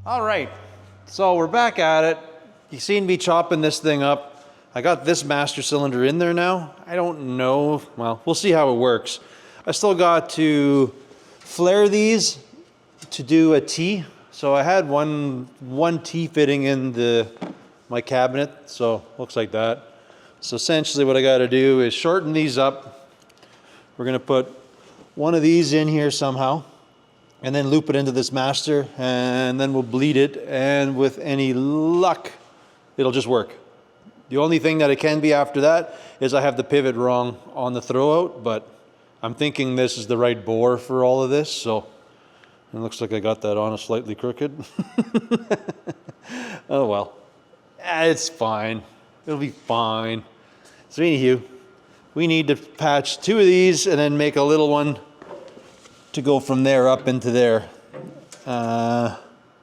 All right, so we're back at it. You've seen me chopping this thing up. I got this master cylinder in there now. I don't know, well, we'll see how it works. I still got to flare these to do a T. So I had one T fitting in my cabinet, so looks like that. So essentially what I gotta do is shorten these up. We're gonna put one of these in here somehow, and then loop it into this master, and then we'll bleed it, and with any luck, it'll just work. The only thing that it can be after that is I have the pivot wrong on the throwout, but I'm thinking this is the right bore for all of this, so it looks like I got that on a slightly crooked. Oh well, it's fine. It'll be fine. So anywho, we need to patch 2 of these and then make a little one to go from there up into there.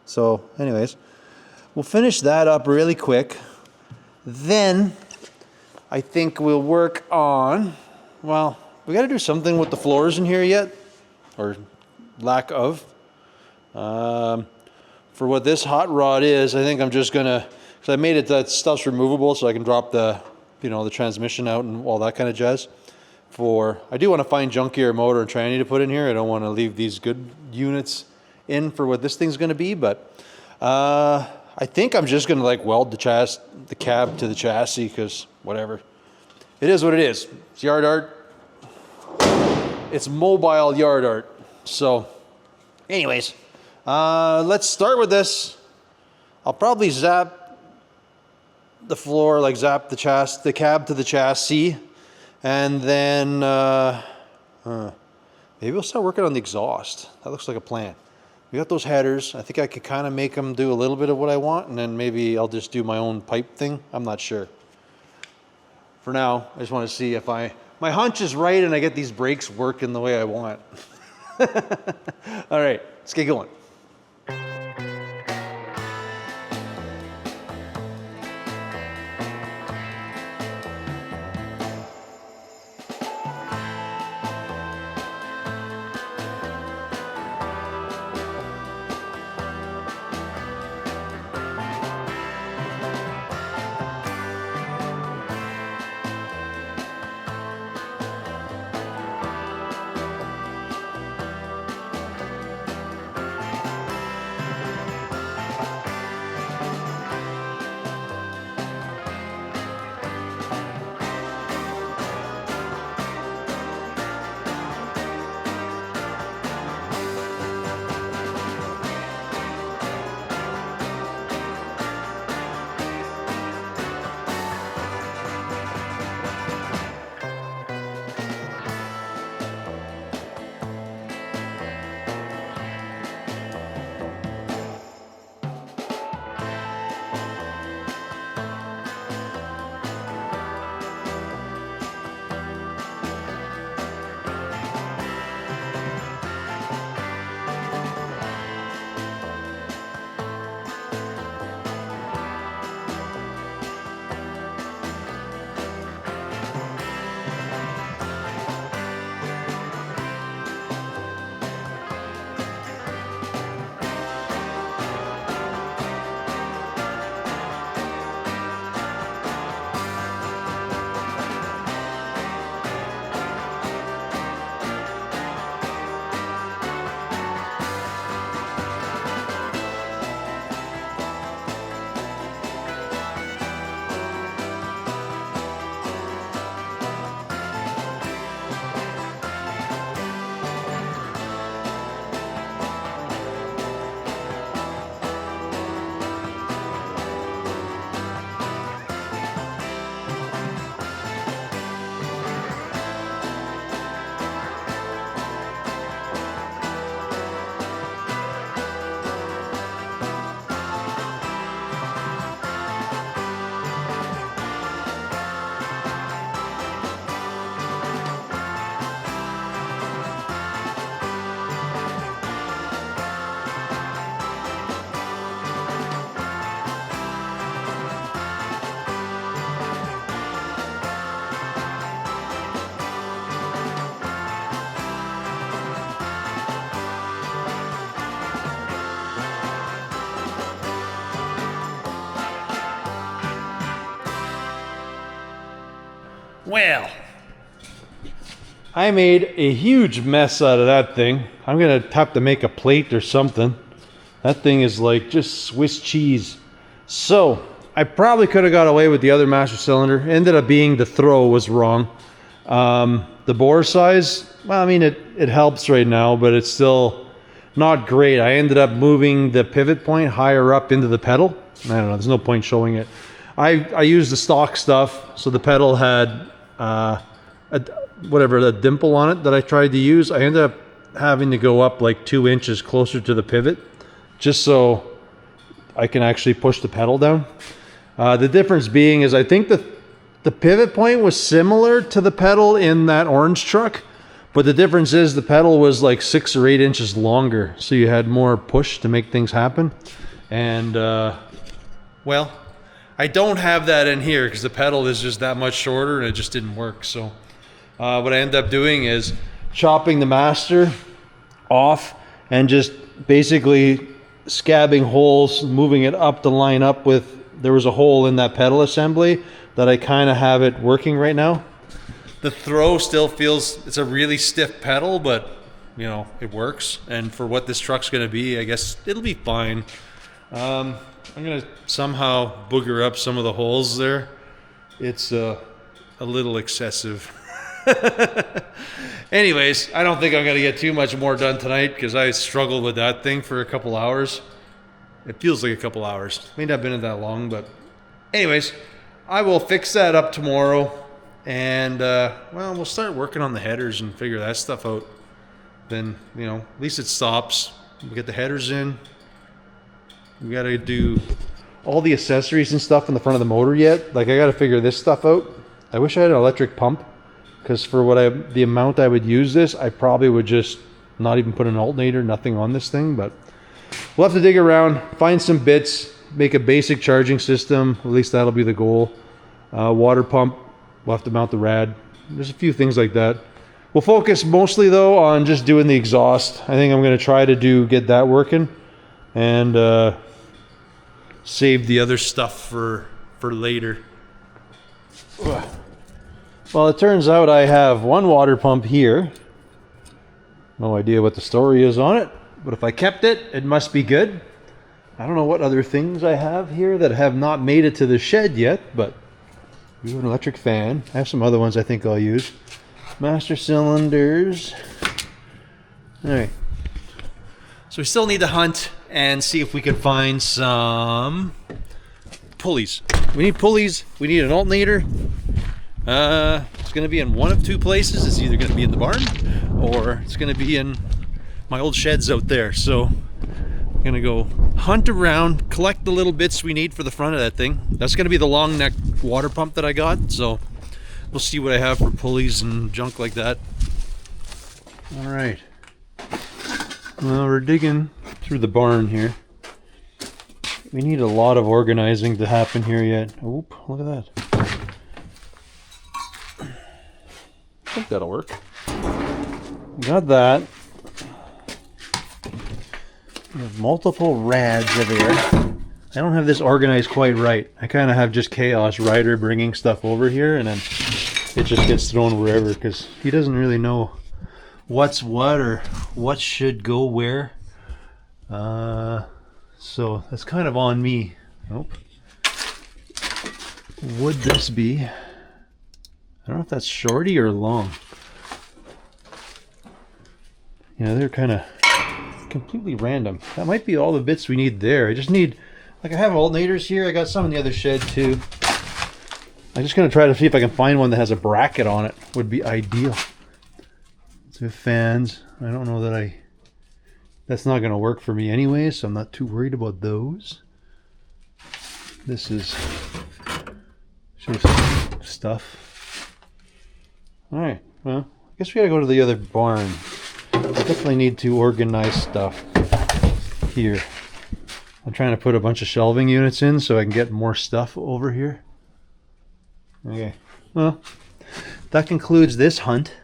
So anyways, we'll finish that up really quick. Then I think we'll work on, well, we got to do something with the floors in here yet, or lack of. For what this hot rod is, I think I'm just gonna, because I made it that stuff's removable so I can drop the, the transmission out and all that kind of jazz. I do want to find junkier motor and tranny to put in here. I don't want to leave these good units in for what this thing's going to be, but I think I'm just going to like weld the cab to the chassis, because whatever. It is what it is. It's yard art. It's mobile yard art. So anyways, let's start with this. I'll probably zap the floor, like zap the cab to the chassis. And then maybe we'll start working on the exhaust. That looks like a plan. We got those headers. I think I could kind of make them do a little bit of what I want, and then maybe I'll just do my own pipe thing. I'm not sure. For now, I just want to see if my hunch is right and I get these brakes working the way I want. All right, let's get going. Well, I made a huge mess out of that thing. I'm gonna have to make a plate or something. That thing is like just Swiss cheese. So I probably could have got away with the other master cylinder. It ended up being the throw was wrong. The bore size, well, I mean, it helps right now, but it's still not great. I ended up moving the pivot point higher up into the pedal. I don't know, there's no point showing it. I used the stock stuff, so the pedal had the dimple on it that I tried to use. I ended up having to go up like 2 inches closer to the pivot, just so I can actually push the pedal down. The difference being is I think the pivot point was similar to the pedal in that orange truck, but the difference is the pedal was like 6 or 8 inches longer, so you had more push to make things happen. And well, I don't have that in here because the pedal is just that much shorter and it just didn't work. So what I ended up doing is chopping the master off and just basically scabbing holes, moving it up to line up with, there was a hole in that pedal assembly that I kind of have it working right now. The throw still feels, it's a really stiff pedal, but you know, it works. And for what this truck's gonna be, I guess it'll be fine. I'm gonna somehow booger up some of the holes there. It's a little excessive. Anyways, I don't think I'm gonna get too much more done tonight because I struggled with that thing for a couple hours. It feels like a couple hours. May not have been that long, but anyways, I will fix that up tomorrow, and well, we'll start working on the headers and figure that stuff out. Then, you know, at least it stops. We get the headers in. We got to do all the accessories and stuff in the front of the motor yet. Like, I got to figure this stuff out. I wish I had an electric pump, because for the amount I would use this, I probably would just not even put an alternator, nothing on this thing. But we'll have to dig around, find some bits, make a basic charging system. At least that'll be the goal. Water pump, we'll have to mount the rad. There's a few things like that. We'll focus mostly though on just doing the exhaust. I think I'm going to try to get that working, and save the other stuff for later. Well, it turns out I have one water pump here. No idea what the story is on it, but if I kept it, it must be good. I don't know what other things I have here that have not made it to the shed yet, but we have an electric fan. I have some other ones I think I'll use. Master cylinders. All right. So we still need to hunt and see if we can find some pulleys. We need pulleys. We need an alternator. It's going to be in one of two places. It's either going to be in the barn or it's going to be in my old sheds out there. So I'm going to go hunt around, collect the little bits we need for the front of that thing. That's going to be the long neck water pump that I got. So we'll see what I have for pulleys and junk like that. All right. Well, we're digging through the barn here. We need a lot of organizing to happen here yet. Oop, look at that. I think that'll work. Got that. We have multiple rads everywhere. I don't have this organized quite right. I kind of have just Chaos Rider bringing stuff over here, and then it just gets thrown wherever because he doesn't really know what's what or what should go where. So that's kind of on me. Nope. Would this be? I don't know if that's shorty or long. Yeah, they're kind of completely random. That might be all the bits we need there. I just need, like, I have alternators here. I got some in the other shed too. I'm just going to try to see if I can find one that has a bracket on it. Would be ideal. So fans, I don't know that that's not going to work for me anyway, so I'm not too worried about those. This is just stuff. Alright, well, I guess we gotta go to the other barn. I definitely need to organize stuff here. I'm trying to put a bunch of shelving units in so I can get more stuff over here. Okay, well, that concludes this hunt.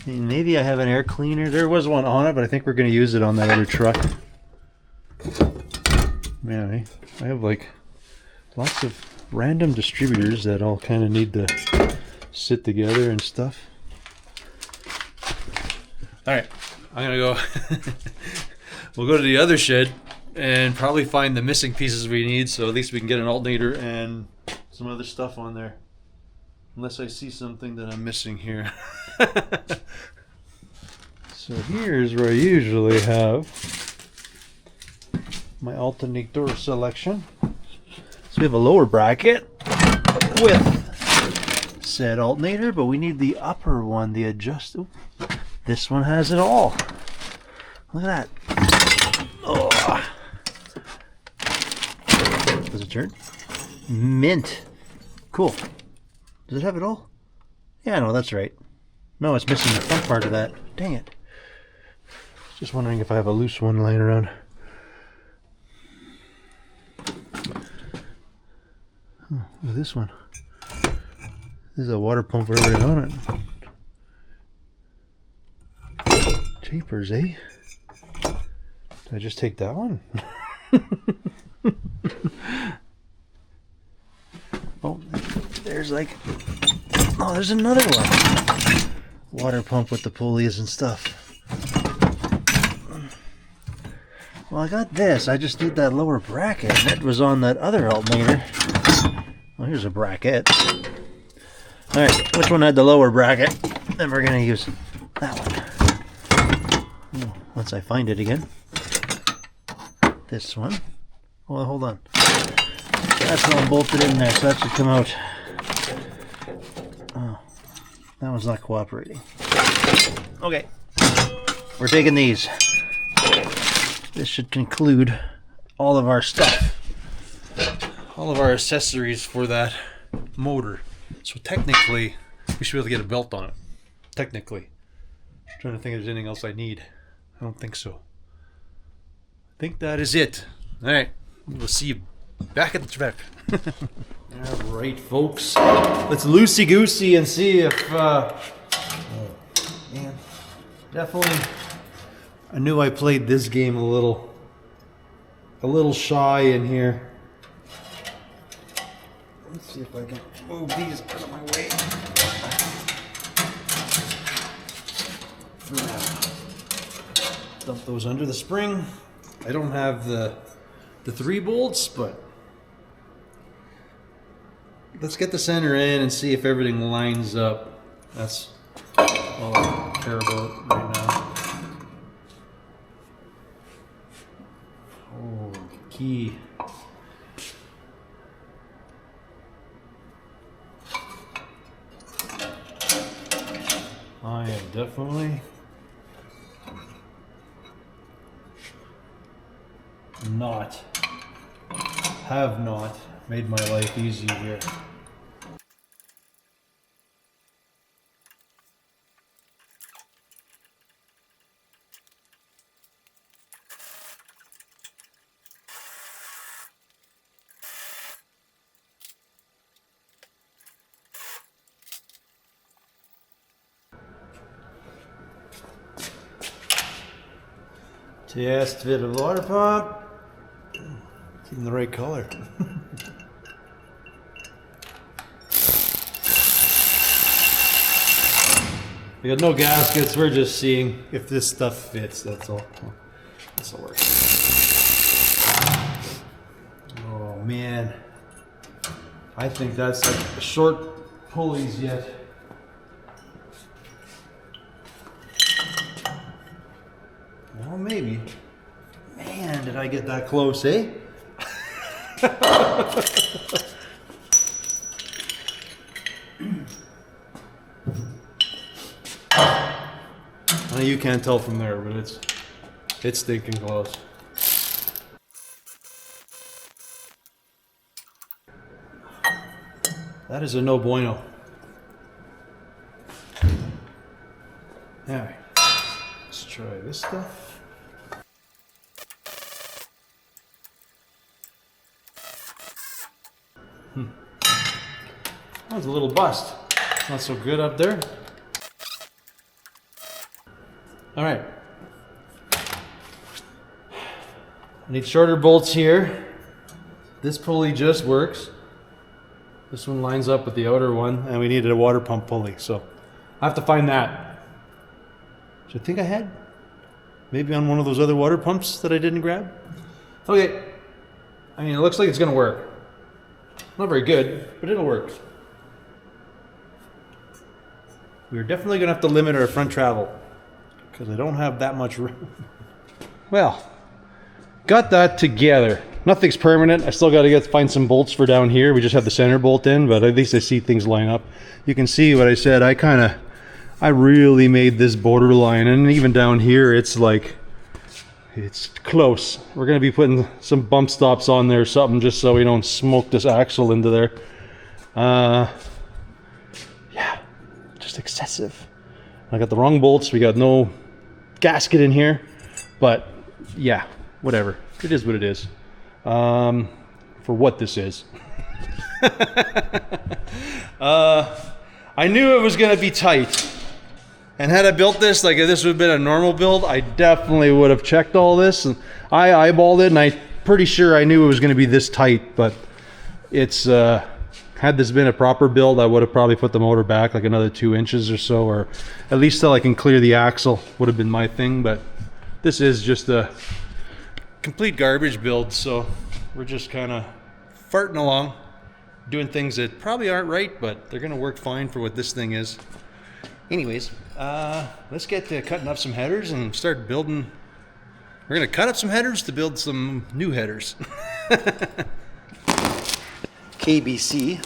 And maybe I have an air cleaner. There was one on it, but I think we're going to use it on that other truck. Man, I have like lots of random distributors that all kind of need to sit together and stuff. All right, I'm gonna go. We'll go to the other shed and probably find the missing pieces we need, so at least we can get an alternator and some other stuff on there. Unless I see something that I'm missing here. So here's where I usually have my alternator selection. So we have a lower bracket with said alternator, but we need the upper one, the adjust. Ooh, this one has it all. Look at that. Oh. Does it turn? Mint. Cool. Does it have it all? Yeah, no, that's right. No, it's missing the front part of that. Dang it. Just wondering if I have a loose one lying around. Oh, look at this one. This is a water pump for everything on it. Jeepers, eh? Did I just take that one? Oh, there's like... Oh, there's another one. Water pump with the pulleys and stuff. Well, I got this. I just need that lower bracket. That was on that other alternator. Well, here's a bracket. Alright, which one had the lower bracket? Then we're going to use that one. Oh, once I find it again. This one. Well, hold on. That's all bolted in there, so that should come out. Oh, that one's not cooperating. Okay. We're taking these. This should conclude all of our stuff. All of our accessories for that motor. So technically, we should be able to get a belt on it. Technically. I'm trying to think if there's anything else I need. I don't think so. I think that is it. Alright. We'll see you back at the track. Alright, folks. Let's loosey-goosey and see if... oh, man. Definitely... I knew I played this game a little shy in here. Let's see if I can move these out of my way. For now. Dump those under the spring. I don't have the 3 bolts, but let's get the center in and see if everything lines up. That's all I care about right now. Oh, key. I am definitely have not made my life easy here. Test fit of water pump. It's in the right color. We got no gaskets. We're just seeing if this stuff fits. That's all. This will work. Oh man, I think that's like short pulleys yet. Well, maybe. Man, did I get that close, eh? I know you can't tell from there, but it's stinking close. That is a no bueno. Alright, let's try this stuff. That was a little bust. Not so good up there. Alright. I need shorter bolts here. This pulley just works. This one lines up with the outer one, and we needed a water pump pulley, so I have to find that. Which I think I had. Maybe on one of those other water pumps that I didn't grab. Okay. I mean, it looks like it's gonna work. Not very good, but it'll work. We're definitely gonna have to limit our front travel because I don't have that much room. Well, got that together. Nothing's permanent. I still got to find some bolts for down here. We just have the center bolt in, but at least I see things line up. You can see what I said. I really made this borderline, and even down here, it's like, it's close. We're going to be putting some bump stops on there or something just so we don't smoke this axle into there. Yeah, just excessive. I got the wrong bolts. We got no gasket in here, but yeah, whatever. It is what it is. For what this is. I knew it was going to be tight. And had I built this, like if this would have been a normal build, I definitely would have checked all this. And I eyeballed it, and I'm pretty sure I knew it was going to be this tight. But it's, had this been a proper build, I would have probably put the motor back like another 2 inches or so, or at least till I can clear the axle would have been my thing. But this is just a complete garbage build, so we're just kind of farting along, doing things that probably aren't right, but they're going to work fine for what this thing is. Anyways, let's get to cutting up some headers and start building. We're going to cut up some headers to build some new headers. KBC.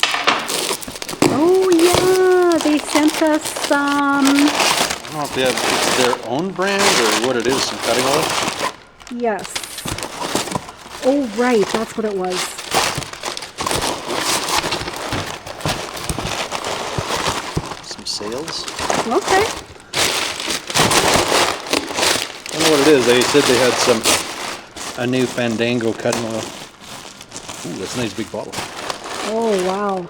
Oh yeah, they sent us some. I don't know if it's their own brand or what it is, some cutting oil. Yes. Oh right, that's what it was. Some sails. Okay. I don't know what it is. They said they had a new Fandango cutting oil. Ooh, that's a nice big bottle. Oh wow.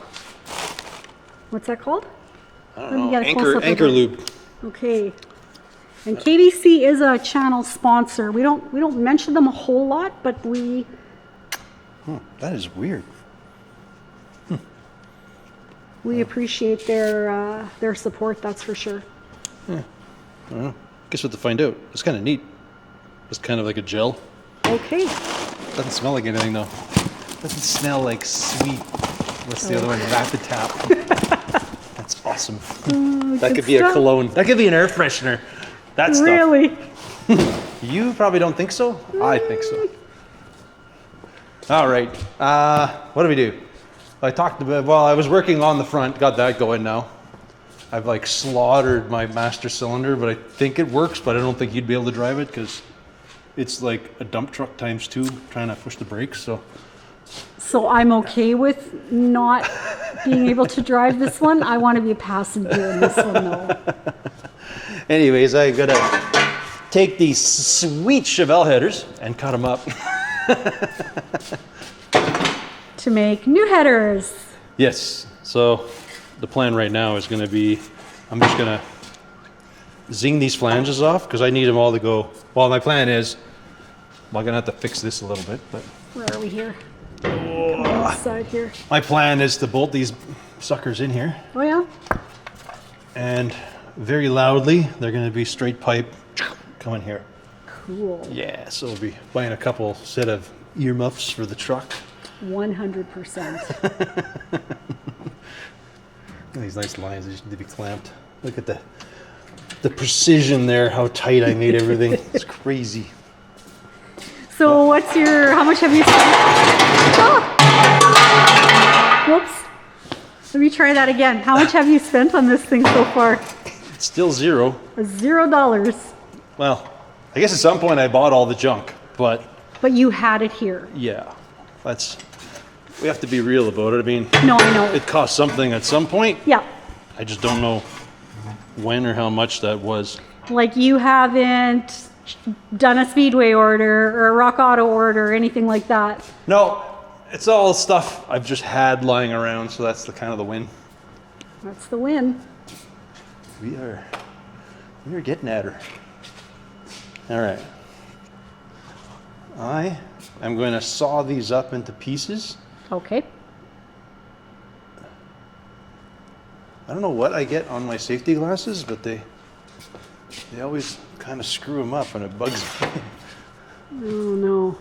What's that called? I don't know. Anchor lube. Okay. And KBC is a channel sponsor. We don't mention them a whole lot, but we. That is weird. We appreciate their support. That's for sure. Yeah. I don't know. Guess what to find out. It's kind of neat. It's kind of like a gel. Okay. Doesn't smell like anything though. Doesn't smell like sweet. What's the other one? Rapid Tap. That's awesome. That could be a cologne. That could be an air freshener. That stuff. Really? You probably don't think so? I think so. All right. What do we do? I talked about, well, I was working on the front, got that going now. I've like slaughtered my master cylinder, but I think it works, but I don't think you'd be able to drive it because it's like a dump truck times 2 trying to push the brakes. So I'm okay with not being able to drive this one. I want to be a passenger in this one though. Anyways, I gotta take these sweet Chevelle headers and cut them up. To make new headers. Yes. So the plan right now is going to be, I'm just going to zing these flanges off because I need them all to go. Well, my plan is, well, I'm going to have to fix this a little bit, but. Where are we here? On this side here. My plan is to bolt these suckers in here. Oh yeah? And very loudly, they're going to be straight pipe coming here. Cool. Yeah, so we'll be buying a couple set of earmuffs for the truck. 100%. These nice lines, they just need to be clamped. Look at the precision there, how tight I made everything. It's crazy. So how much have you spent? Oh! Whoops. Let me try that again. How much have you spent on this thing so far? It's still $0. $0. Well, I guess at some point I bought all the junk, but you had it here. Yeah, we have to be real about it. I mean, no, I know. It cost something at some point. Yeah. I just don't know when or how much that was. Like you haven't done a Speedway order or a Rock Auto order or anything like that? No, it's all stuff I've just had lying around, so that's the kind of the win. That's the win. We are getting at her. All right. I'm going to saw these up into pieces. Okay. don't know what I get on my safety glasses, but they always kind of screw them up and it bugs me. Oh no.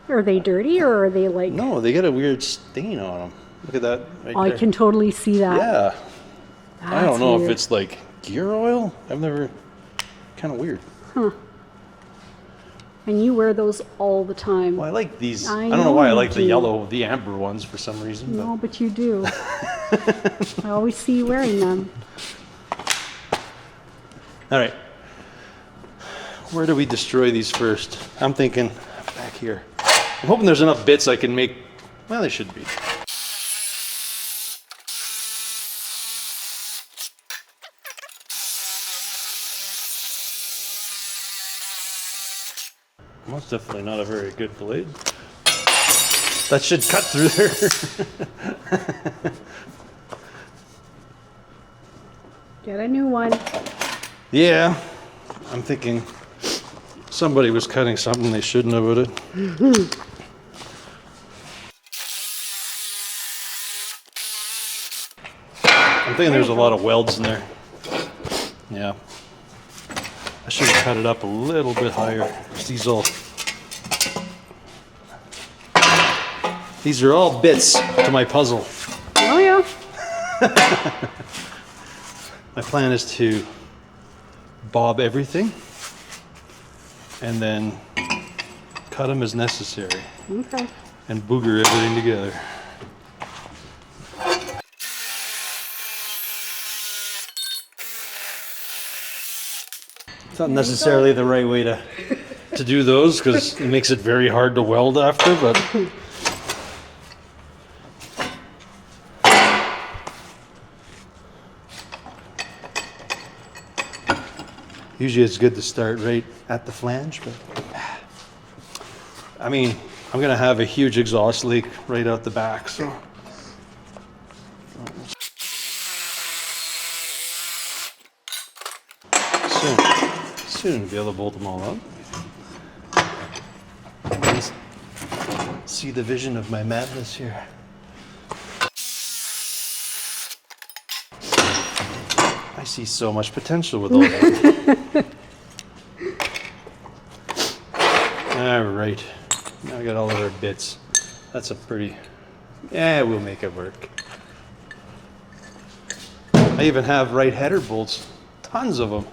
Are they dirty or are they like... No, they get a weird stain on them. Look at that right I there. can totally see that. Yeah. I don't know weird. if it's like gear oil. I've never... Kind of weird. Huh. And you wear those all the time. Well, I like these. I I don't know why I know like you the do. yellow, the amber ones for some reason. No, but you do. I always see you wearing them. All right. Where do we destroy these first? I'm thinking back here. I'm hoping there's enough bits I can make. Well, they should be. Most definitely not a very good blade. That should cut through there. Get a new one. Yeah, I'm thinking somebody was cutting something they shouldn't have with it. I'm thinking there's a lot of welds in there. Yeah. I should have cut it up a little bit higher. These are all bits to my puzzle. Oh yeah. My plan is to bob everything and then cut them as necessary Okay. and booger everything together. It's not necessarily the right way to do those because it makes it very hard to weld after, but usually it's good to start right at the flange, but I mean, I'm gonna have a huge exhaust leak right out the back, so. Soon be able to bolt them all up. Let's see the vision of my madness here. I see so much potential with all that. All right, now I got all of our bits. That's a pretty, yeah, we'll make it work. I even have right header bolts, tons of them.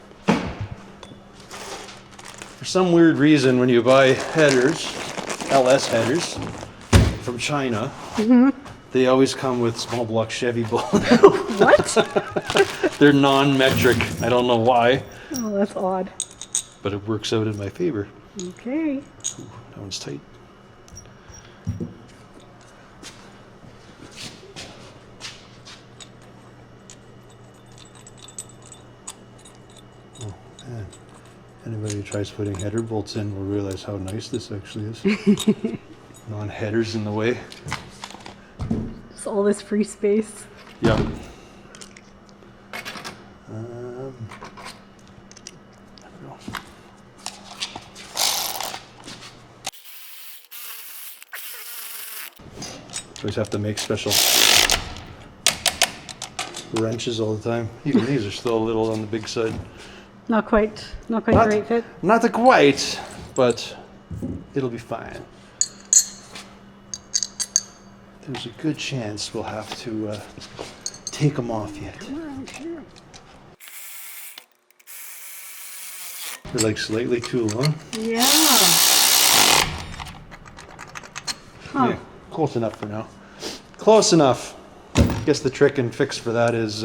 For some weird reason, when you buy headers, LS headers from China, they always come with small block Chevy bolts. What? They're non-metric. I don't know why, Oh, that's odd. but it works out in my favor. Okay. Ooh, that one's tight. Oh, man. Anybody who tries putting header bolts in will realize how nice this actually is. Non-headers in the way. Just all this free space. Yeah. There we go. Always have to make special wrenches all the time. Even these are still a little on the big side. Not quite the right fit. Not quite, but it'll be fine. There's a good chance we'll have to take them off yet. They're like slightly too long. Yeah. Huh. Yeah, close enough for now. Close enough. I guess the trick and fix for that is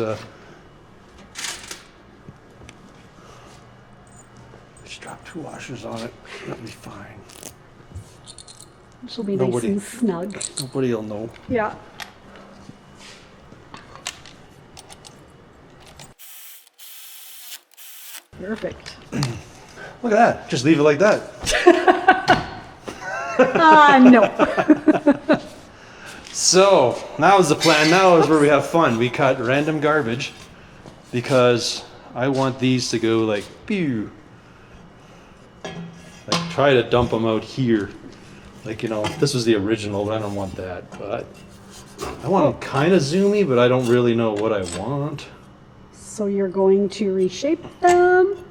just drop 2 washers on it. That'll be fine. This will be Nobody- nice and snug. Nobody will know. Yeah. Perfect. Look at that. Just leave it like that. No. So, now is the plan. Now is where we have fun. We cut random garbage because I want these to go like, pew. Like, try to dump them out here. Like, you know, this was the original, but I don't want that. But I want them kind of zoomy, but I don't really know what I want. So you're going to reshape them?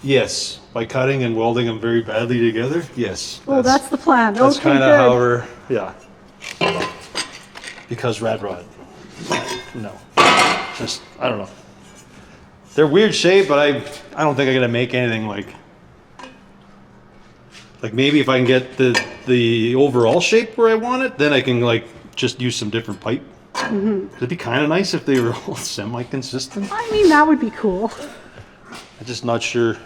Yes, by cutting and welding them very badly together. Yes. Oh, that's the plan. That's Okay, kind of good. how we're, yeah. Because Ratrod. No. Just, I don't know. They're weird shape, but I don't think I'm gonna make anything like maybe if I can get the overall shape where I want it, then I can like just use some different pipe. It'd be kind of nice if they were all semi-consistent. I mean, that would be cool. I'm just not sure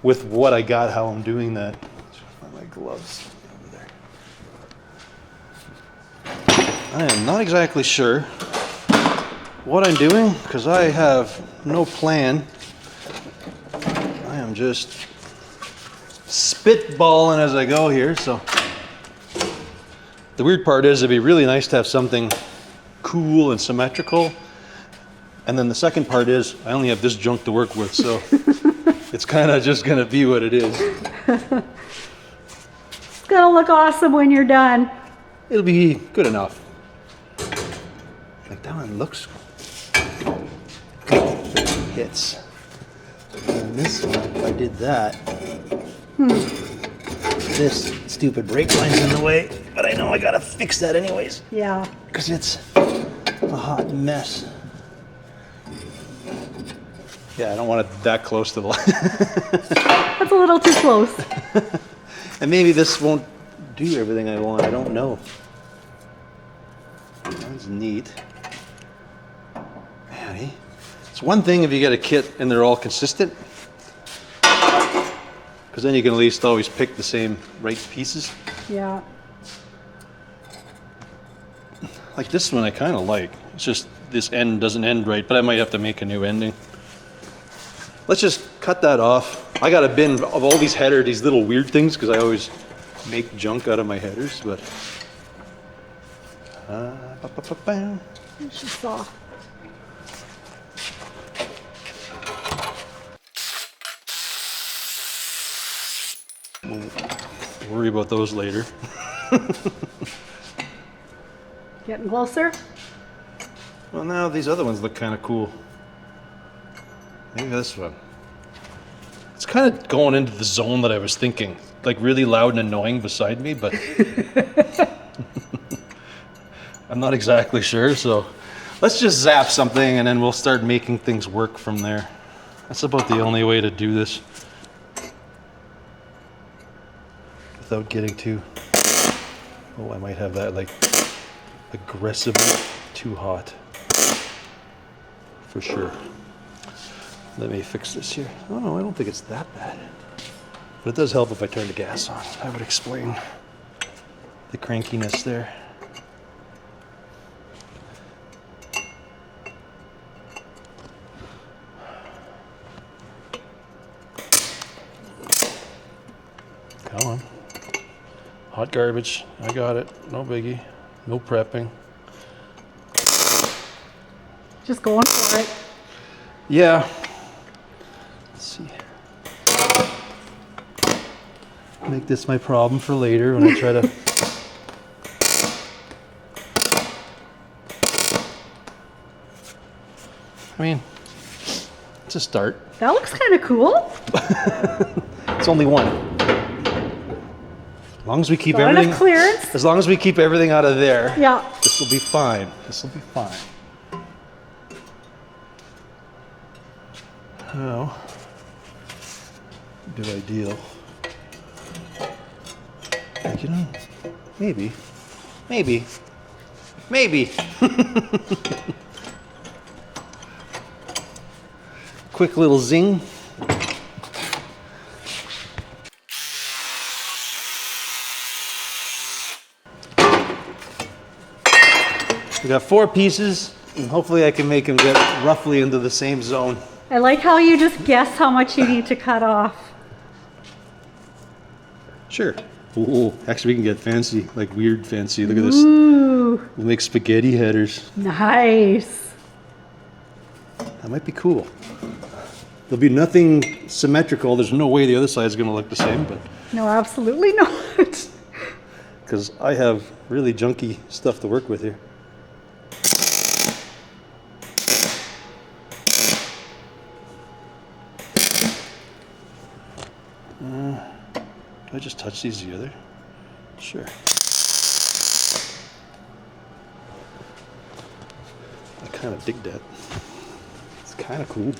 with what I got how I'm doing that. My gloves over there. I am not exactly sure what I'm doing because I have no plan. I am just spitballing as I go here. So the weird part is it'd be really nice to have something cool and symmetrical. And then the second part is I only have this junk to work with, so it's kind of just gonna be what it is. It's gonna look awesome when you're done. It'll be good enough. Like that one looks hits. And this one, if I did that, this stupid brake line's in the way, but I know I gotta fix that anyways, Yeah. because it's a hot mess. Yeah, I don't want it that close to the line. That's a little too close. And maybe this won't do everything I want, I don't know. That's neat. Man, eh? It's one thing if you get a kit and they're all consistent, because then you can at least always pick the same right pieces. Yeah. Like this one I kind of like. It's just this end doesn't end right, but I might have to make a new ending. Let's just cut that off. I got a bin of all these these little weird things, because I always make junk out of my headers, but... She saw. We'll worry about those later. Getting closer? Well, now these other ones look kind of cool. Maybe this one. It's kind of going into the zone that I was thinking. Like really loud and annoying beside me, but I'm not exactly sure, so let's just zap something and then we'll start making things work from there. That's about the only way to do this without getting too... Oh, I might have that like aggressively too hot. For sure. Let me fix this here. Oh no, I don't think it's that bad. But it does help if I turn the gas on. That would explain the crankiness there. Come on. Hot garbage. I got it. No biggie. No prepping. Just going for it. Yeah. Let's see. Make this my problem for later when I try to... I mean, it's a start. That looks kind of cool. It's only one. As long as we keep Got everything... enough clearance. As long as we keep everything out of there, Yeah. this will be fine. This will be fine. How do I deal? Like, you know, maybe. Quick little zing. We got 4 pieces, and hopefully I can make them get roughly into the same zone. I like how you just guess how much you need to cut off. Sure. Ooh, actually we can get fancy, like weird fancy. Look at this. Ooh, We'll make spaghetti headers. nice. That might be cool. There'll be nothing symmetrical. There's no way the other side is going to look the same, but No, absolutely not. because I have really junky stuff to work with here. Do I just touch these together? Sure. I kind of dig that. It's kind of cool.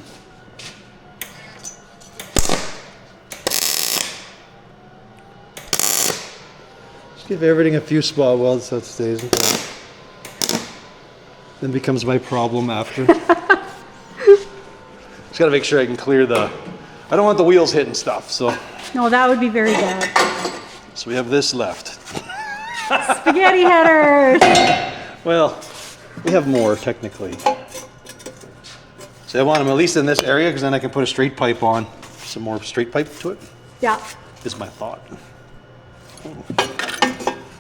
Just give everything a few spot welds so it stays in place. Then becomes my problem after. Just gotta make sure I can clear the... I don't want the wheels hitting stuff, so... No, that would be very bad. So we have this left. Spaghetti headers! Well, we have more, technically. So I want them at least in this area, because then I can put a straight pipe on. Some more straight pipe to it, Yeah. is my thought.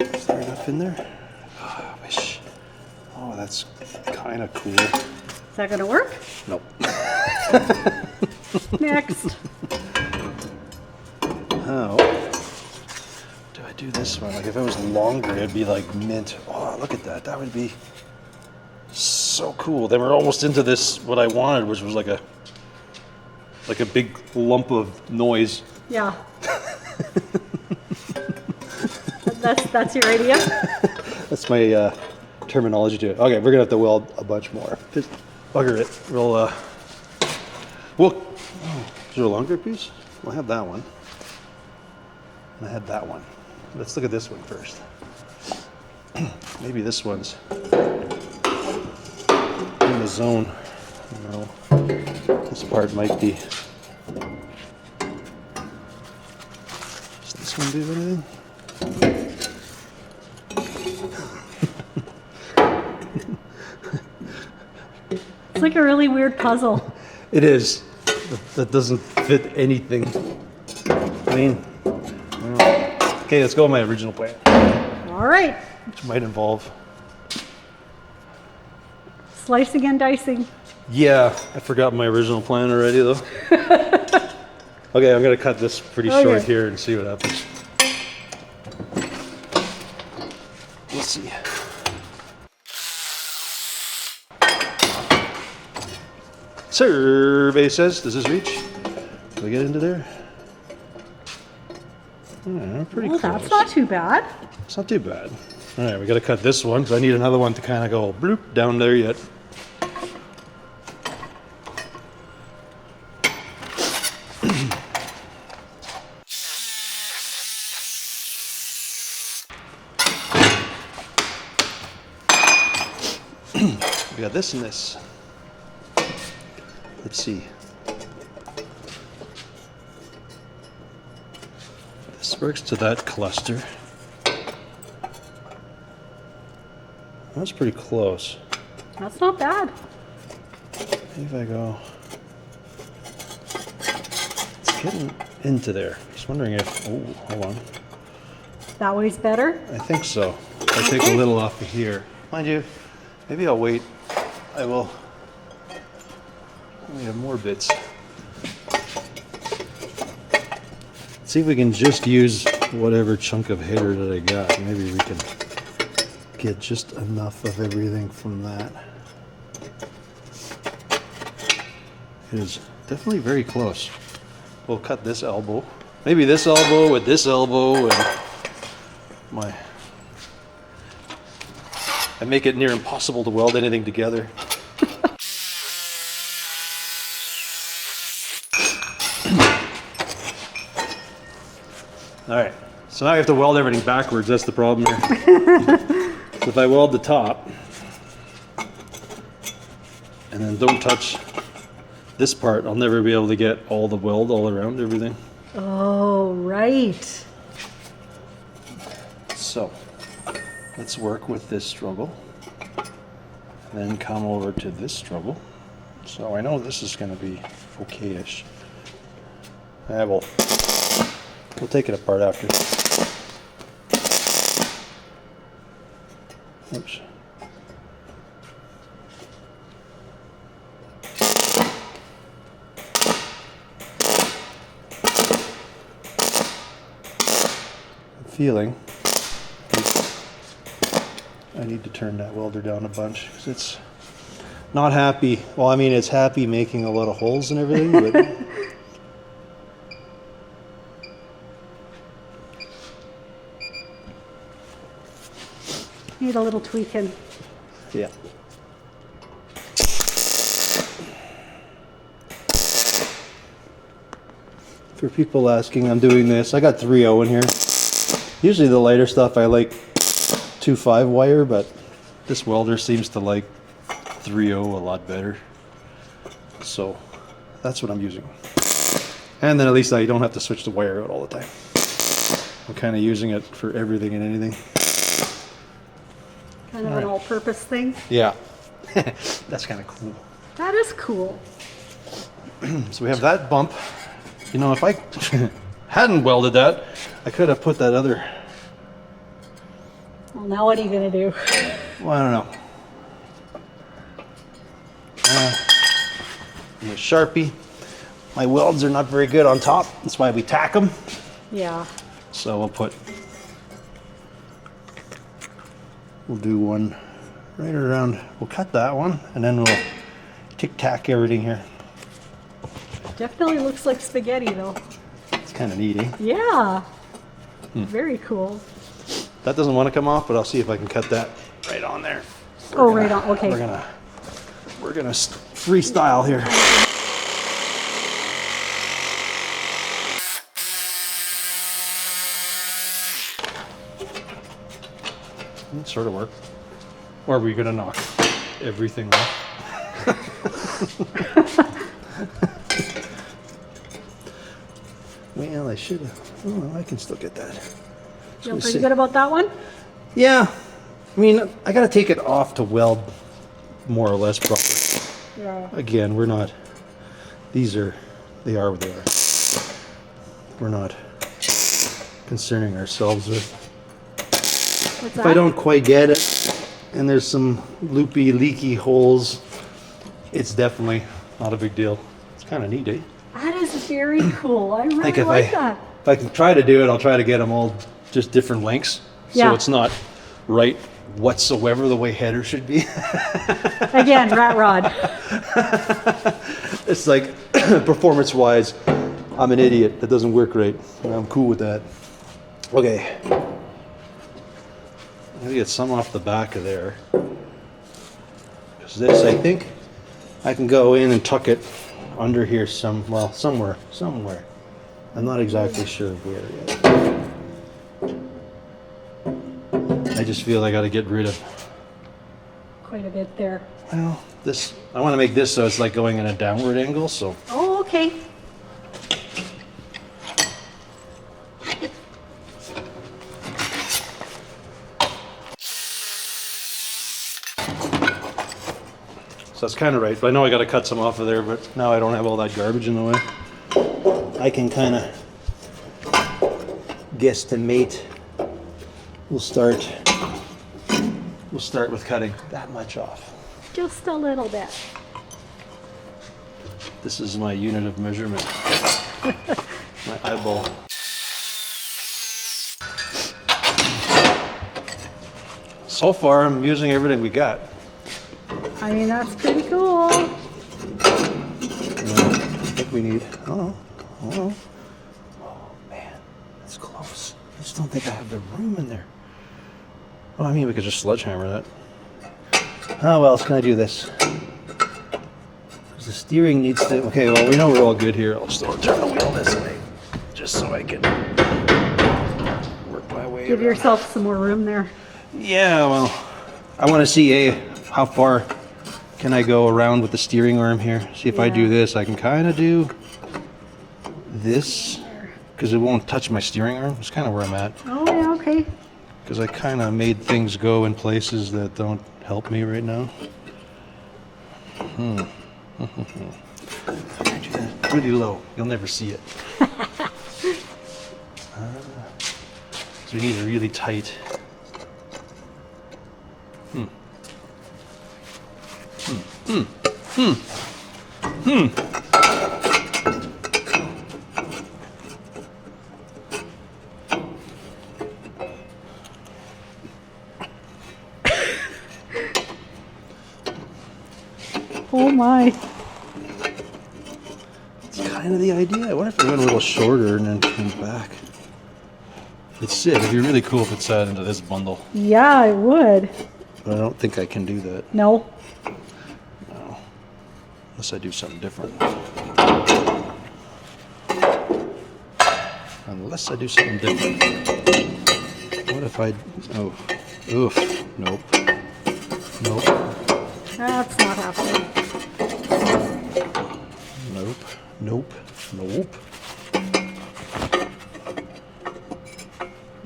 Is there enough in there? Oh, I wish. Oh, that's kind of cool. Is that gonna work? Nope. Next. How do I do this one? Like if it was longer, it'd be like mint. Oh, look at that. That would be so cool. Then we're almost into this, what I wanted, which was like a big lump of noise. Yeah. That's your idea? That's my terminology to it. Okay, we're gonna have to weld a bunch more. Just bugger it. We'll is there a longer piece? We'll have that one. And I had that one. Let's look at this one first. Maybe this one's in the zone. No, this part might be. Does this one do anything? It's like a really weird puzzle. It is. That doesn't fit anything. I mean, okay, let's go with my original plan. All right. Which might involve. Slicing and dicing. Yeah, I forgot my original plan already though. Okay, I'm gonna cut this pretty short here and see what happens. We'll see. Survey says, does this reach? Do we get into there? Yeah, pretty close. That's not too bad. It's not too bad. All right, we got to cut this one because I need another one to kind of go bloop down there yet. We got this and this. Let's see. This works to that cluster. That's pretty close. That's not bad. Maybe if I go... It's getting into there. Just wondering if... Oh, hold on. That way's better? I think so. I'll take a little off of here. Mind you, maybe I'll wait. I will... We have more bits. See if we can just use whatever chunk of header that I got. Maybe we can get just enough of everything from that. It is definitely very close. We'll cut this elbow. Maybe this elbow with this elbow and I make it near impossible to weld anything together. All right, so now I have to weld everything backwards. That's the problem here. So if I weld the top and then don't touch this part, I'll never be able to get all the weld all around everything. Oh, right. So let's work with this struggle, then come over to this struggle. So I know this is going to be okay-ish. We'll take it apart after. Oops. I'm feeling we I need to turn that welder down a bunch because it's not happy. Well, I mean, it's happy making a lot of holes and everything, but Need a little tweaking. yeah. For people asking, I'm doing this. I got 3.0 in here. Usually the lighter stuff I like 2.5 wire, but this welder seems to like 3.0 a lot better. So that's what I'm using. And then at least I don't have to switch the wire out all the time. I'm kind of using it for everything and anything. Kind of an all-purpose thing. Yeah. That's kind of cool. That is cool. So we have that bump. You know, if I hadn't welded that, I could have put that other... Well, now what are you going to do? Well, I don't know. And a Sharpie. My welds are not very good on top. That's why we tack them. Yeah. So we'll do one right around. We'll cut that one, and then we'll tic-tac everything here. Definitely looks like spaghetti, though. It's kind of neat, eh? Yeah. Very cool. That doesn't want to come off, but I'll see if I can cut that right on there. Right on. Okay. We're gonna freestyle here. It sort of worked. Or are we gonna knock everything off? Well, I should have. Oh, I can still get that. Feel pretty good about that one? Yeah. I mean, I gotta take it off to weld more or less properly. Yeah. Again, we're not. They are what they are. We're not concerning ourselves with. What's If that? I don't quite get it, and there's some loopy, leaky holes, it's definitely not a big deal. It's kind of neat, eh? That is very cool. I really Like like that. if I can try to do it, I'll try to get them all just different lengths, Yeah. so it's not right whatsoever the way header should be. Again, rat rod. It's like performance-wise, I'm an idiot. That doesn't work right, and I'm cool with that. Okay. I'm gonna get some off the back of there. Because this, I think, I can go in and tuck it under here somewhere. I'm not exactly sure where yet. I just feel I gotta get rid of, Quite a bit there. well, this, I wanna make this so it's like going in a downward angle, so. Oh, okay. So that's kind of right, but I know I got to cut some off of there, but now I don't have all that garbage in the way. I can kind of guesstimate. We'll start with cutting that much off. Just a little bit. This is my unit of measurement. My eyeball. So far, I'm using everything we got. I mean, that's pretty cool. I think we need. Oh man, that's close. I just don't think I have the room in there. Well, I mean, we could just sledgehammer that. How else can I do this? Because the steering needs to. Okay, well, we know we're all good here. I'll just turn the wheel this way, just so I can work my way. Give around. yourself some more room there. Yeah, well, I want to see how far can I go around with the steering arm here. See if I do Yeah. this, I can kind of do this because it won't touch my steering arm. It's kind of where I'm at Oh, yeah, okay. because I kind of made things go in places that don't help me right now. How can I do that really low? You'll never see it. So we need it really tight. Oh my. It's kind of the idea. I wonder if it went a little shorter and then came back. It'd be really cool if it sat into this bundle. Yeah, it would. But I don't think I can do that. No. No. Unless I do something different. Unless I do something different. What if I... Oh. Oof. Nope. Nope. That's not happening. Nope. Nope. Nope.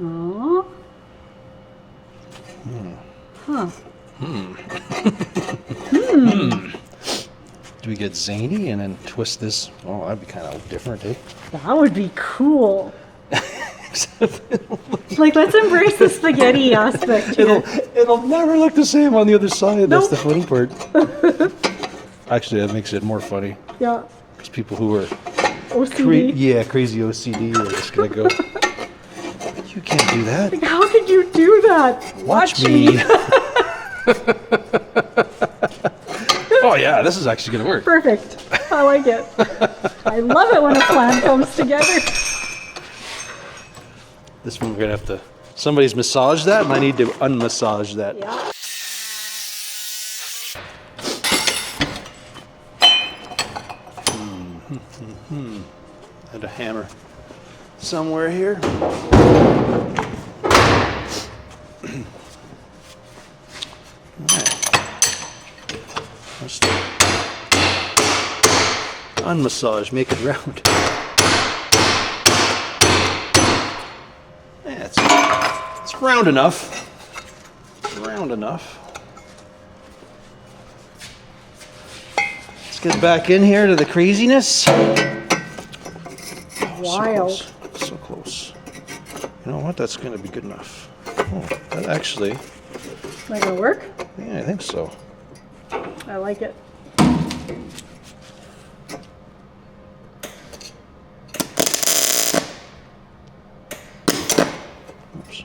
Oh. Huh. Do we get zany and then twist this? Oh, that'd be kind of different, eh? That would be cool. Like, let's embrace the spaghetti aspect here. It'll never look the same on the other side. Nope. That's the funny part. Actually, that makes it more funny. Yeah. Because people who are OCD. crazy OCD are just gonna go. You can't do that. Like, how could you do that? Watch me. Oh yeah, this is actually gonna work. Perfect. I like it. I love it when a plan comes together. This one we're gonna have to. Somebody's massaged that, and I need to unmassage that. Yeah. And a hammer somewhere here. Let's unmassage, make it round. Yeah, it's round enough. Round enough. Let's get back in here to the craziness. Wild. So close. You know what? That's going to be good enough. Oh, that actually. Is that gonna work? Yeah, I think so. I like it. Oops.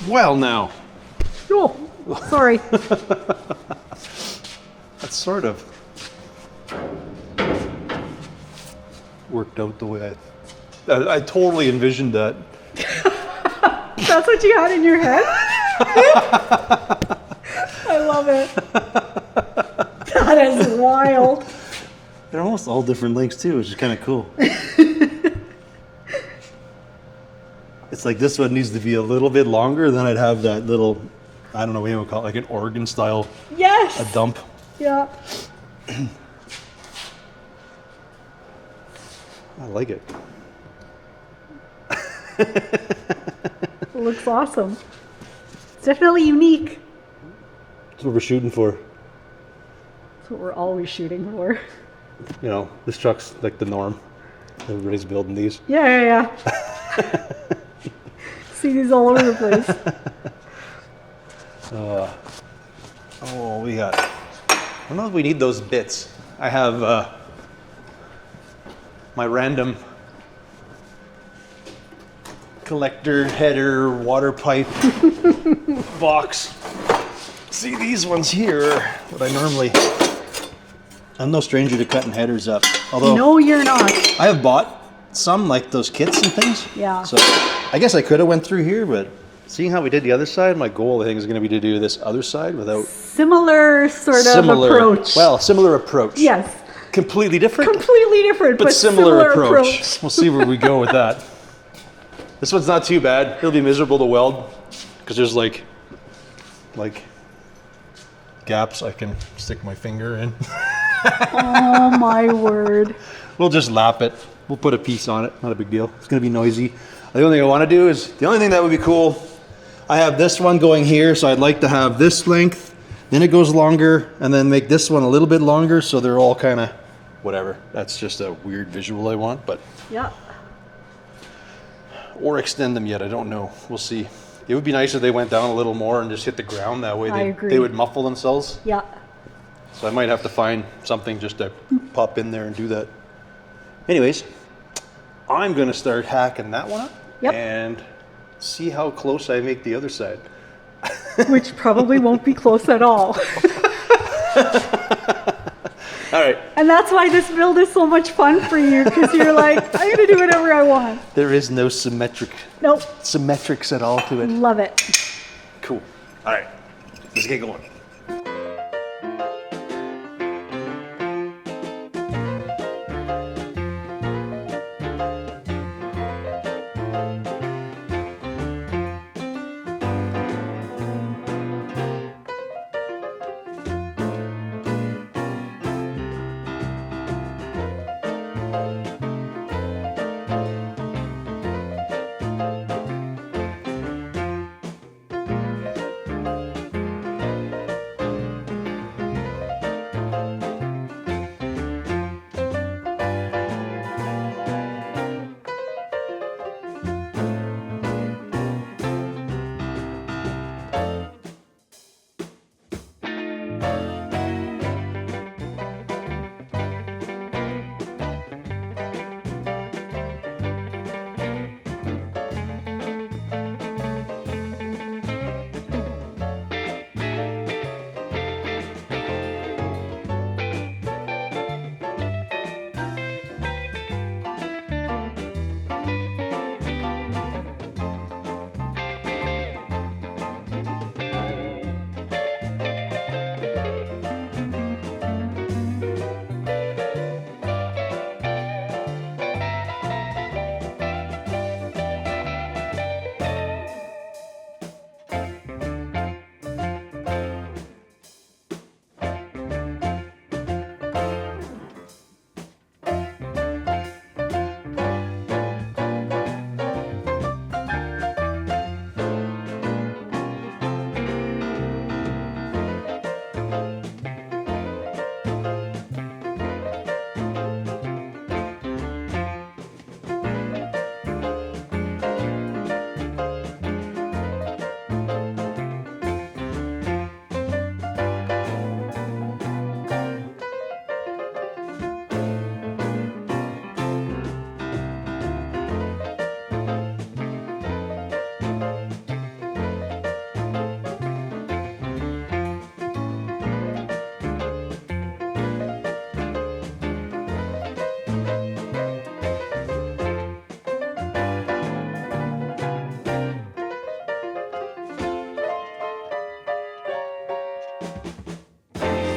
Well, now. Oh, sorry. That's sort of worked out the way I totally envisioned that. That's what you had in your head? I love it. That is wild. They're almost all different lengths too, which is kind of cool. It's like this one needs to be a little bit longer, then I'd have that little, I don't know what you would call it, like an organ style, Yes. a dump. Yeah. I like it. It looks awesome. It's definitely unique. That's what we're shooting for. That's what we're always shooting for. You know, this truck's like the norm. Everybody's building these. Yeah. See these all over the place. Oh, we got, I don't know if we need those bits. I have my random collector header water pipe box. See these ones here, what I normally, I'm no stranger to cutting headers up. Although No, you're not. I have bought some like those kits and things. Yeah. So I guess I could have went through here, but seeing how we did the other side, my goal I think is going to be to do this other side without Similar sort of approach. Well, similar approach. Yes. Completely different. Completely different, but similar approach. We'll see where we go with that. This one's not too bad. It'll be miserable to weld because there's like gaps I can stick my finger in. Oh my word. We'll just lap it. We'll put a piece on it. Not a big deal. It's going to be noisy. The only thing I want to do is, the only thing that would be cool, I have this one going here, so I'd like to have this length, then it goes longer, and then make this one a little bit longer, so they're all kind of, whatever. That's just a weird visual I want, but. Yeah. or extend them yet. I don't know. We'll see. It would be nice if they went down a little more and just hit the ground. That way they would muffle themselves. Yeah. So I might have to find something just to pop in there and do that. Anyways, I'm going to start hacking that one up and see how close I make the other side. Which probably won't be close at all. All right. And that's why this build is so much fun for you, because you're like, I'm going to do whatever I want. There is no symmetrics at all to it. Love it. Cool. All right. Let's get going.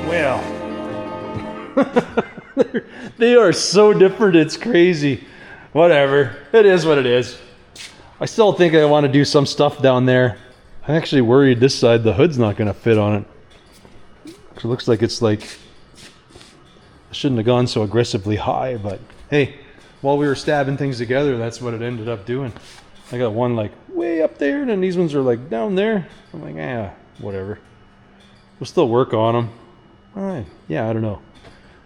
Well, they are so different, it's crazy. Whatever, it is what it is. I still think I want to do some stuff down there. I'm actually worried this side, the hood's not going to fit on it. It looks like it's like, I shouldn't have gone so aggressively high, but hey, while we were stabbing things together, that's what it ended up doing. I got one like way up there, and then these ones are like down there. I'm like, whatever. We'll still work on them. Yeah, I don't know.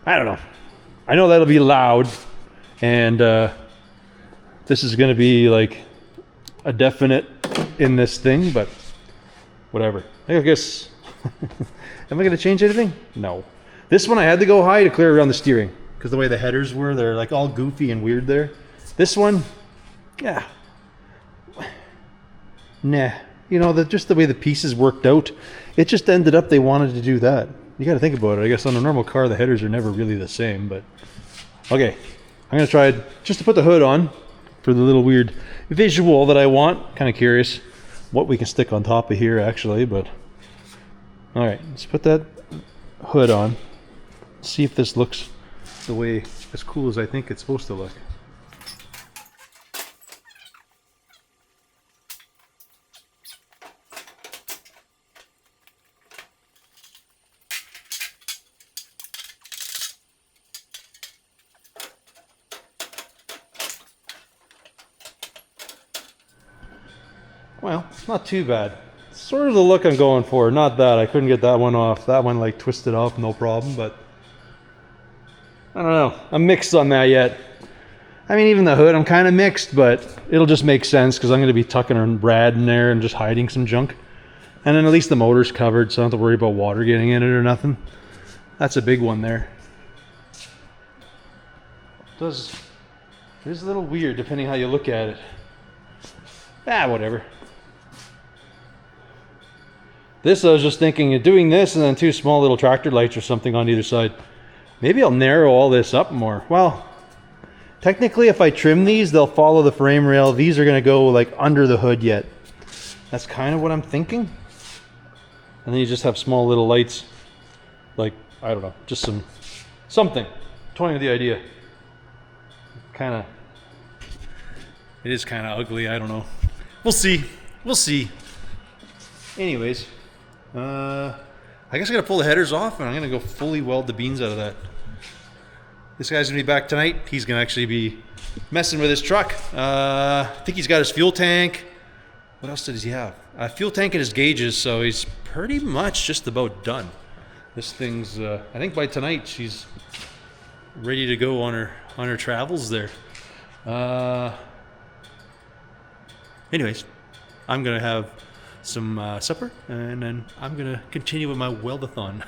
I know that'll be loud, and this is going to be like a definite in this thing, but whatever. I guess, am I going to change anything? No. This one I had to go high to clear around the steering, because the way the headers were, they're like all goofy and weird there. This one, yeah. Nah. You know, just the way the pieces worked out, it just ended up they wanted to do that. You got to think about it. I guess on a normal car, the headers are never really the same, but okay. I'm going to try just to put the hood on for the little weird visual that I want. Kind of curious what we can stick on top of here, actually, but all right, let's put that hood on. See if this looks the way as cool as I think it's supposed to look. Well, not too bad. Sort of the look I'm going for. Not that. I couldn't get that one off. That one like twisted off, no problem, but I don't know. I'm mixed on that yet. I mean, even the hood, I'm kind of mixed, but it'll just make sense because I'm going to be tucking a Brad in there and just hiding some junk. And then at least the motor's covered, so I don't have to worry about water getting in it or nothing. That's a big one there. It is a little weird depending how you look at it. Whatever. This, I was just thinking of doing this and then 2 small little tractor lights or something on either side. Maybe I'll narrow all this up more. Well, technically if I trim these, they'll follow the frame rail. These are going to go like under the hood yet. That's kind of what I'm thinking. And then you just have small little lights. Like, I don't know, just something. Toying with the idea. It is kind of ugly, I don't know. We'll see. We'll see. Anyways, I guess I gotta pull the headers off and I'm gonna go fully weld the beans out of that. This guy's gonna be back tonight. He's gonna actually be messing with his truck. I think he's got his fuel tank. What else does he have? Fuel tank and his gauges, so he's pretty much just about done. This thing's, I think by tonight she's ready to go on her travels there. Anyways, I'm gonna have some supper and then I'm gonna continue with my weldathon.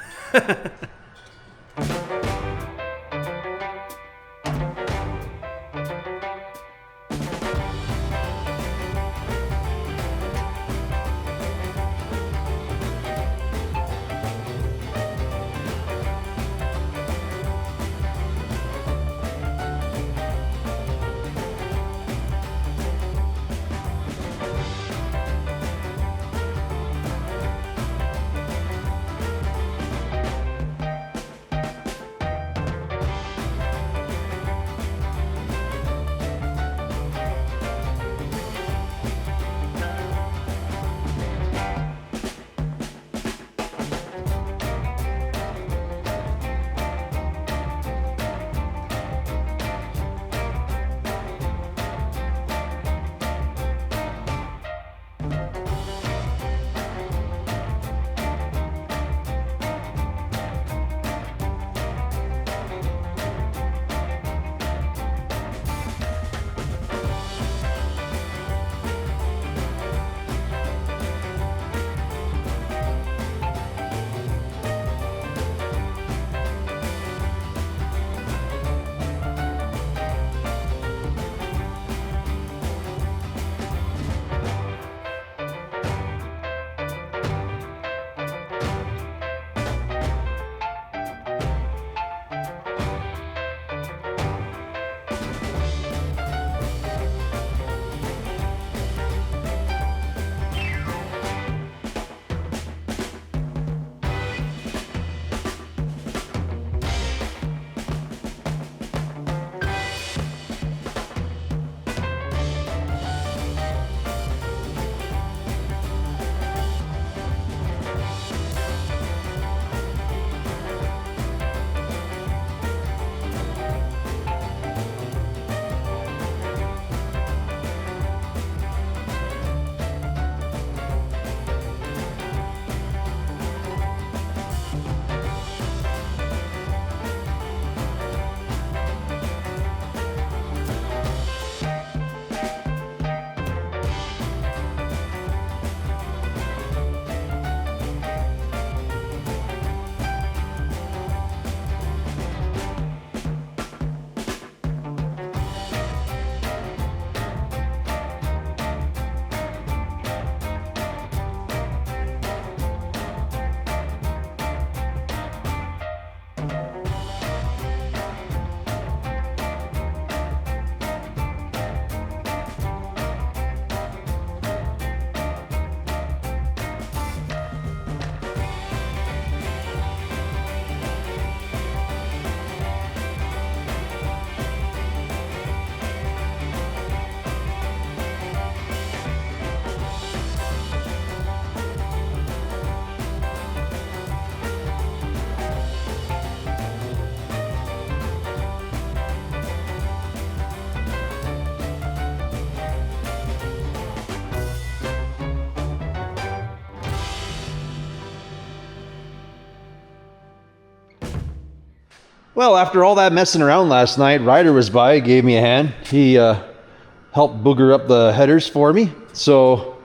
Well, after all that messing around last night, Ryder was by, gave me a hand. He helped booger up the headers for me. So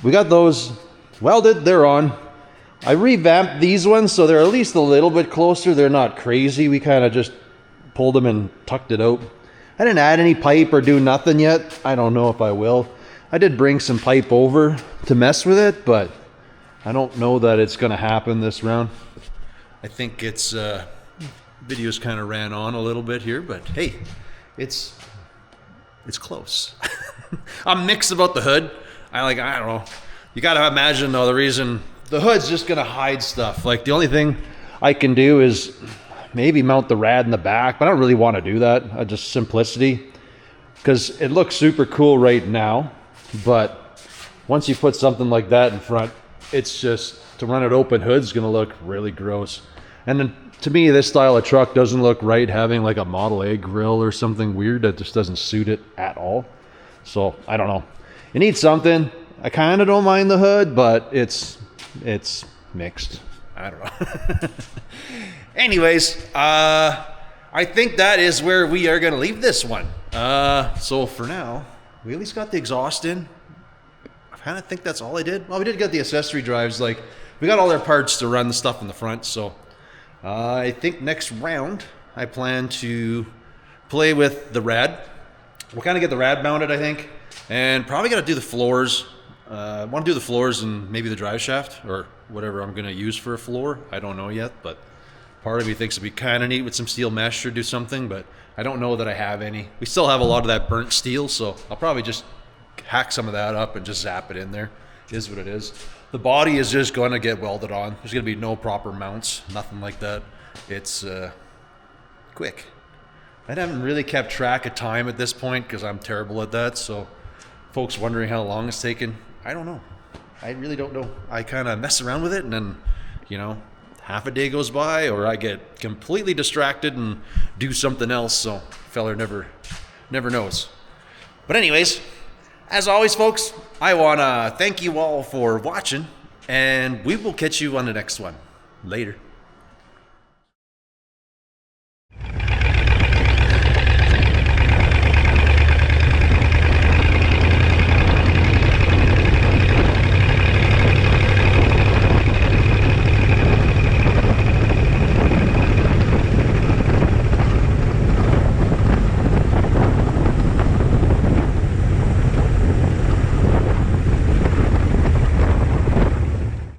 we got those welded, they're on. I revamped these ones so they're at least a little bit closer. They're not crazy. We kind of just pulled them and tucked it out. I didn't add any pipe or do nothing yet. I don't know if I will. I did bring some pipe over to mess with it, but I don't know that it's going to happen this round. I think it's videos kind of ran on a little bit here, but hey, it's close. I'm mixed about the hood. I don't know. You got to imagine though, the reason the hood's just going to hide stuff. Like the only thing I can do is maybe mount the rad in the back, but I don't really want to do that. Just simplicity, because it looks super cool right now, but once you put something like that in front, it's just, to run it open hood's going to look really gross. And then to me, this style of truck doesn't look right having like a Model A grill or something weird that just doesn't suit it at all. So I don't know. It needs something. I kind of don't mind the hood, but it's mixed. I don't know. Anyways, I think that is where we are going to leave this one. So for now, we at least got the exhaust in. I kind of think that's all I did. Well, we did get the accessory drives. Like, we got all their parts to run the stuff in the front. So I think next round, I plan to play with the rad. We'll kind of get the rad mounted, I think. And probably got to do the floors. I want to do the floors and maybe the drive shaft or whatever I'm going to use for a floor. I don't know yet, but part of me thinks it'd be kind of neat with some steel mesh or do something, but I don't know that I have any. We still have a lot of that burnt steel, so I'll probably just hack some of that up and just zap it in there. It is what it is. The body is just going to get welded on. There's going to be no proper mounts, nothing like that. It's quick. I haven't really kept track of time at this point because I'm terrible at that, so folks wondering how long it's taken, I don't know. I really don't know. I kind of mess around with it and then, you know, half a day goes by or I get completely distracted and do something else, so feller never knows. But anyways, as always, folks, I want to thank you all for watching, and we will catch you on the next one. Later.